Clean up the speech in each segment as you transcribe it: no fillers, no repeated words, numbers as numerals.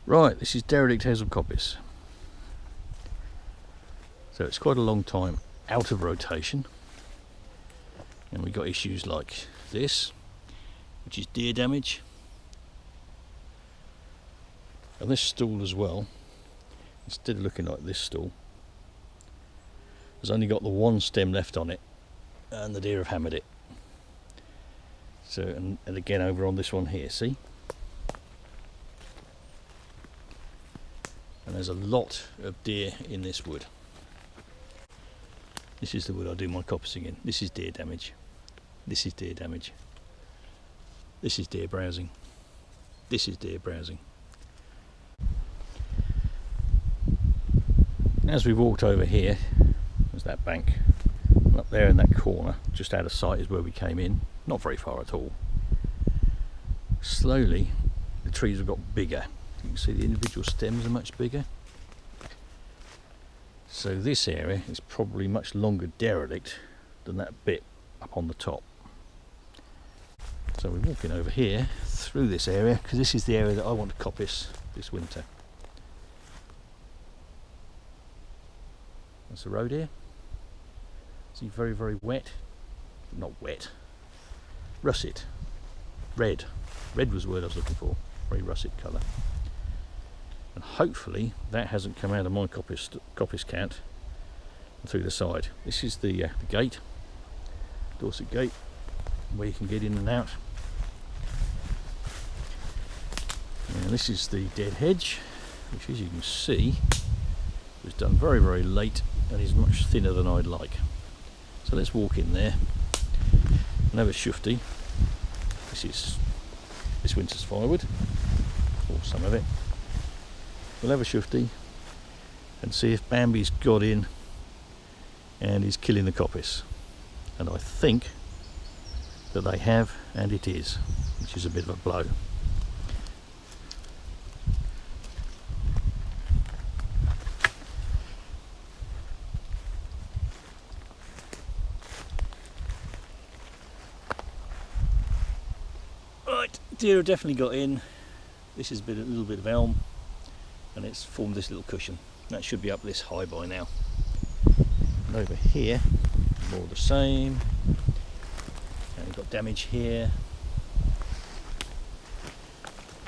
Right, this is derelict hazel coppice. So it's quite a long time out of rotation, and we've got issues like this, which is deer damage, and this stool as well. Instead of looking like this stool, has only got the one stem left on it, and the deer have hammered it. So, and again over on this one here, see? And there's a lot of deer in this wood. This is the wood I do my coppicing in. This is deer damage. This is deer damage. This is deer browsing. This is deer browsing. As we walked over here, there's that bank. And up there in that corner, just out of sight, is where we came in. Not very far at all. Slowly, the trees have got bigger. You can see the individual stems are much bigger. So this area is probably much longer derelict than that bit up on the top. So we're walking over here through this area because this is the area that I want to coppice this winter. That's the road here. See, very, very wet. Not wet. Russet. Red. Red was the word I was looking for. Very russet colour. And hopefully that hasn't come out of my coppice cant and through the side. This is the gate, Dorset gate, where you can get in and out. And this is the dead hedge, which, as you can see, was done very, very late and is much thinner than I'd like. So let's walk in there and have a shufty. This is this winter's firewood, or some of it. We'll have a shufty and see if Bambi's got in and is killing the coppice. And I think that they have, and it is, which is a bit of a blow. Right, deer have definitely got in. This is a little bit of elm, and it's formed this little cushion. That should be up this high by now. And over here, more the same. And we've got damage here.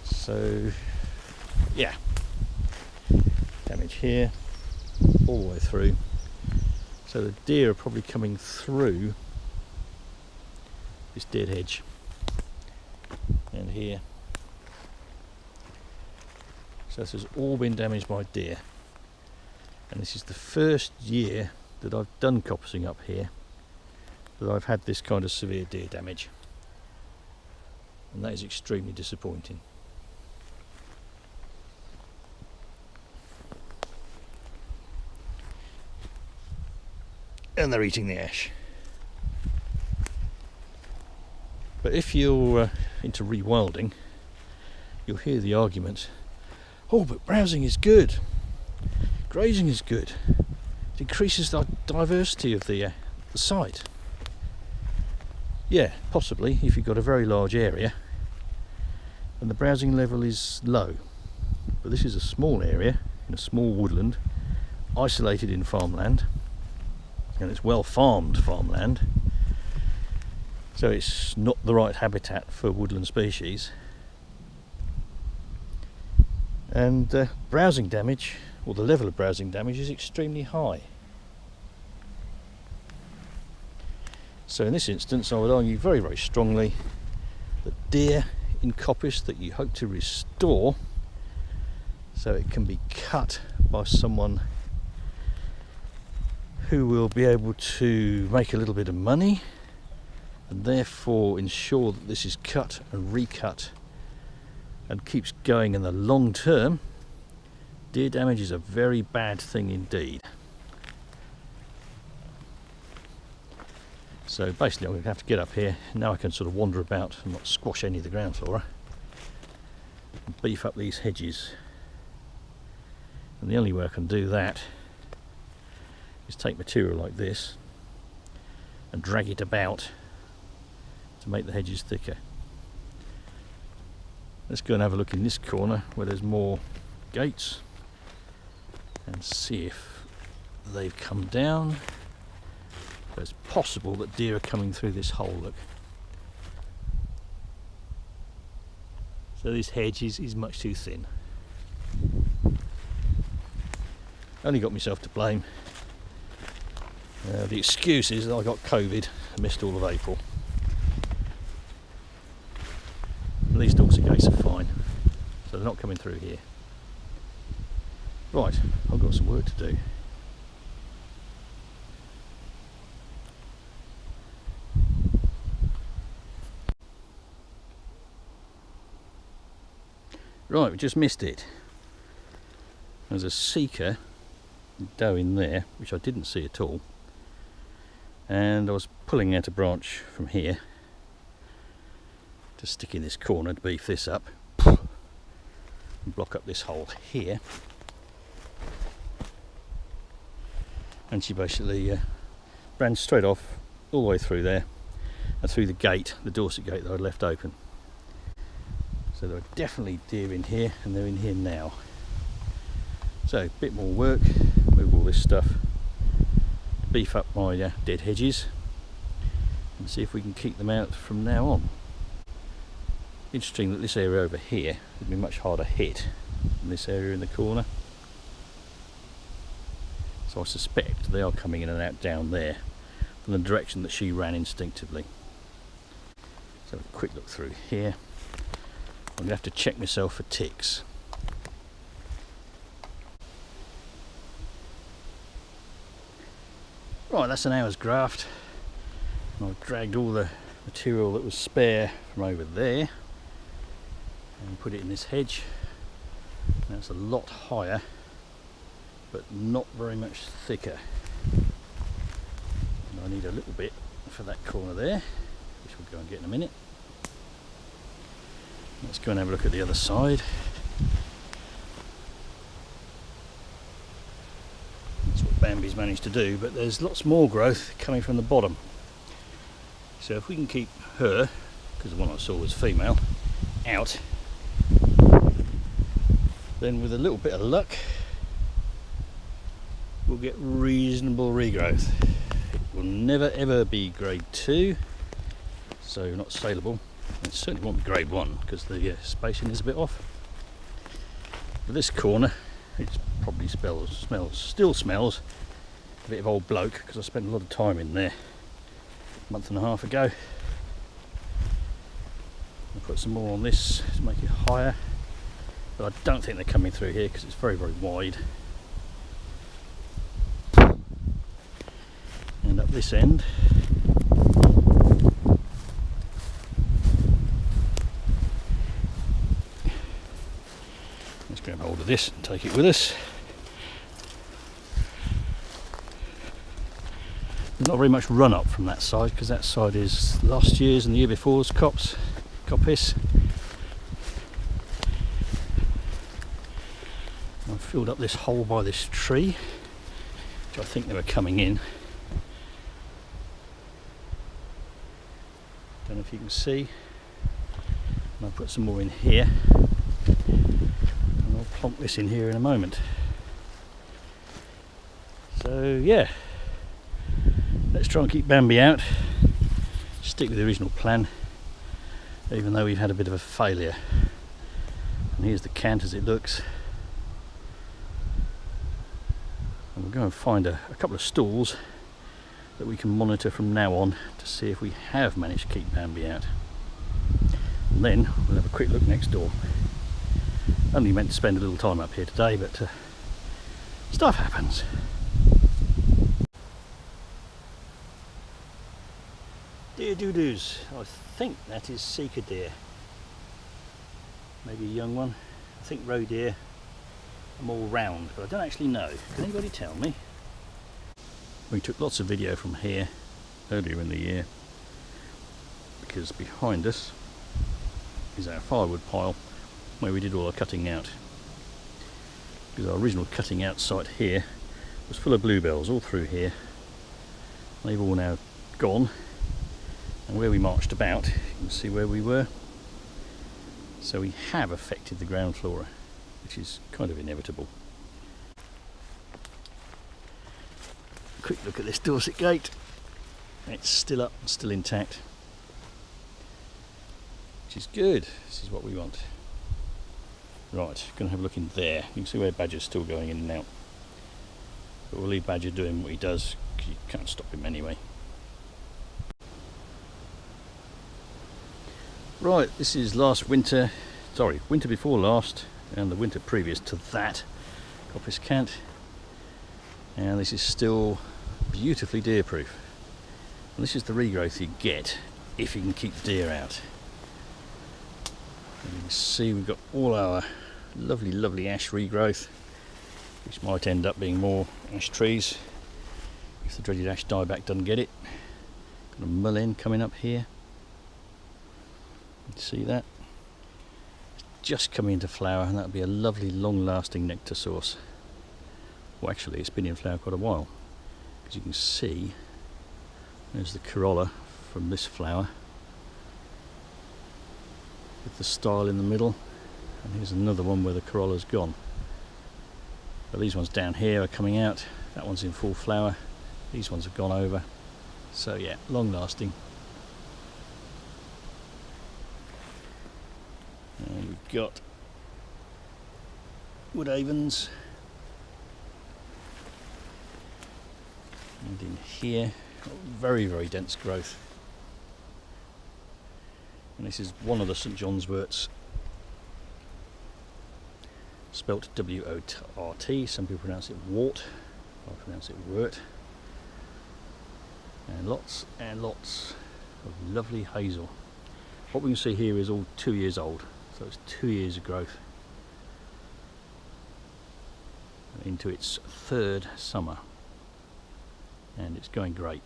So, yeah, damage here, all the way through. So the deer are probably coming through this dead hedge. And here. So this has all been damaged by deer, and this is the first year that I've done coppicing up here that I've had this kind of severe deer damage, and that is extremely disappointing. And they're eating the ash. But if you're into rewilding, you'll hear the argument, oh, but browsing is good, grazing is good, it increases the diversity of the site. Yeah, possibly, if you've got a very large area and the browsing level is low. But this is a small area, in a small woodland, isolated in farmland, and it's well farmed farmland, so it's not the right habitat for woodland species. And browsing damage, or the level of browsing damage, is extremely high. So in this instance, I would argue very, very strongly that deer in coppice that you hope to restore so it can be cut by someone who will be able to make a little bit of money and therefore ensure that this is cut and recut and keeps going in the long term. Deer damage is a very bad thing indeed. So basically I'm going to have to get up here. Now I can sort of wander about and not squash any of the ground flora. And beef up these hedges. And the only way I can do that is take material like this and drag it about to make the hedges thicker. Let's go and have a look in this corner where there's more gates and see if they've come down. So it's possible that deer are coming through this hole, look. So this hedge is much too thin. Only got myself to blame. The excuse is that I got COVID and missed all of April. But these Dorset gates are fine, so they're not coming through here. Right, I've got some work to do. Right, we just missed it. There's a sika doe in there, which I didn't see at all. And I was pulling out a branch from here to stick in this corner to beef this up and block up this hole here. And she basically ran straight off all the way through there and through the gate, the Dorset gate that I'd left open. So there are definitely deer in here, and they're in here now. So a bit more work, move all this stuff, beef up my dead hedges and see if we can keep them out from now on. Interesting that this area over here would be much harder hit than this area in the corner. So I suspect they are coming in and out down there from the direction that she ran instinctively. So a quick look through here. I'm going to have to check myself for ticks. Right, that's an hour's graft. And I've dragged all the material that was spare from over there and put it in this hedge. That's a lot higher, but not very much thicker. And I need a little bit for that corner there, which we'll go and get in a minute. Let's go and have a look at the other side. That's what Bambi's managed to do, but there's lots more growth coming from the bottom. So if we can keep her, because the one I saw was female, out, then with a little bit of luck we'll get reasonable regrowth. It will never ever be grade 2, so not saleable. It certainly won't be grade 1 because the spacing is a bit off. But this corner, it probably still smells a bit of old bloke because I spent a lot of time in there a month and a half ago. I'll put some more on this to make it higher, but I don't think they're coming through here because it's very, very wide. And up this end, let's grab hold of this and take it with us. There's not very much run up from that side because that side is last year's and the year before's Coppice. I've filled up this hole by this tree, which I think they were coming in. Don't know if you can see. And I'll put some more in here, and I'll plonk this in here in a moment. So yeah, let's try and keep Bambi out, stick with the original plan, even though we've had a bit of a failure. And here's the cant as it looks. And we'll go and find a couple of stools that we can monitor from now on to see if we have managed to keep Bambi out. And then we'll have a quick look next door. Only meant to spend a little time up here today, but stuff happens. Deer doo-doos. I think that is sika deer. Maybe a young one. I think roe deer are more round, but I don't actually know. Can anybody tell me? We took lots of video from here earlier in the year because behind us is our firewood pile where we did all our cutting out. Because our original cutting out site here was full of bluebells all through here. They've all now gone, and where we marched about, you can see where we were. So we have affected the ground flora. which is kind of inevitable. Quick look at this Dorset gate. It's still up, still intact, which is good. This is what we want. Right, going to have a look in there. You can see where Badger's still going in and out. But we'll leave Badger doing what he does, because you can't stop him anyway. Right, this is winter before last, and the winter previous to that, Coppice cant. And this is still beautifully deer proof. And this is the regrowth you get if you can keep the deer out. And you can see we've got all our lovely ash regrowth, which might end up being more ash trees if the dreaded ash dieback doesn't get it. Got a mullein coming up here. You see that? It's just coming into flower, and that'll be a lovely long-lasting nectar source. Well, actually it's been in flower quite a while, because you can see there's the corolla from this flower with the style in the middle, and here's another one where the corolla's gone. But these ones down here are coming out. That one's in full flower. These ones have gone over. So yeah, long lasting. And we've got wood avens. And in here, very dense growth. And this is one of the St John's worts, spelt W-O-R-T. Some people pronounce it wart, I pronounce it wort. And lots of lovely hazel. What we can see here is all 2 years old, so it's 2 years of growth into its third summer, and it's going great.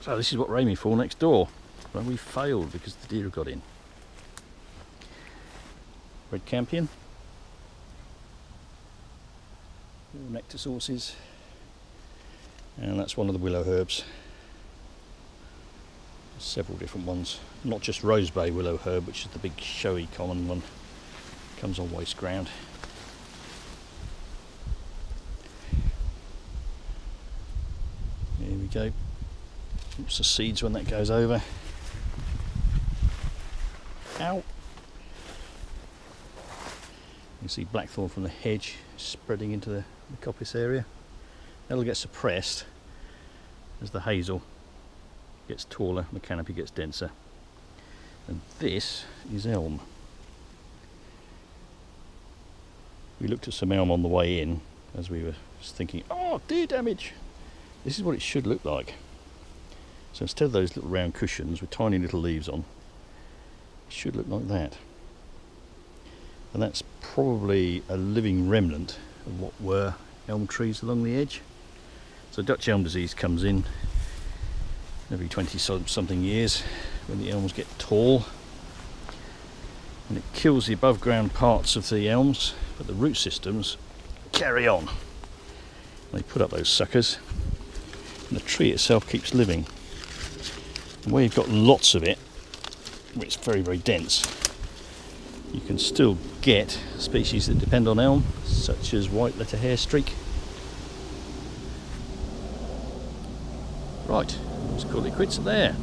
So this is what we're aiming for next door, but we failed because the deer got in. Red campion, all nectar sources, and that's one of the willow herbs. There's several different ones, not just rosebay willow herb, which is the big showy common one, comes on waste ground. Here we go. Oops, the seeds when that goes over. Ow! You can see blackthorn from the hedge spreading into the coppice area. That'll get suppressed as the hazel gets taller and the canopy gets denser. And this is elm. We looked at some elm on the way in as we were thinking, oh, deer damage! This is what it should look like. So instead of those little round cushions with tiny little leaves on, it should look like that. And that's probably a living remnant of what were elm trees along the edge. So Dutch elm disease comes in every 20 something years when the elms get tall, and it kills the above ground parts of the elms, but the root systems carry on. They put up those suckers, and the tree itself keeps living. And where you've got lots of it, where it's very dense, you can still get species that depend on elm, such as white letter hair streak. Right, let's call it quits there.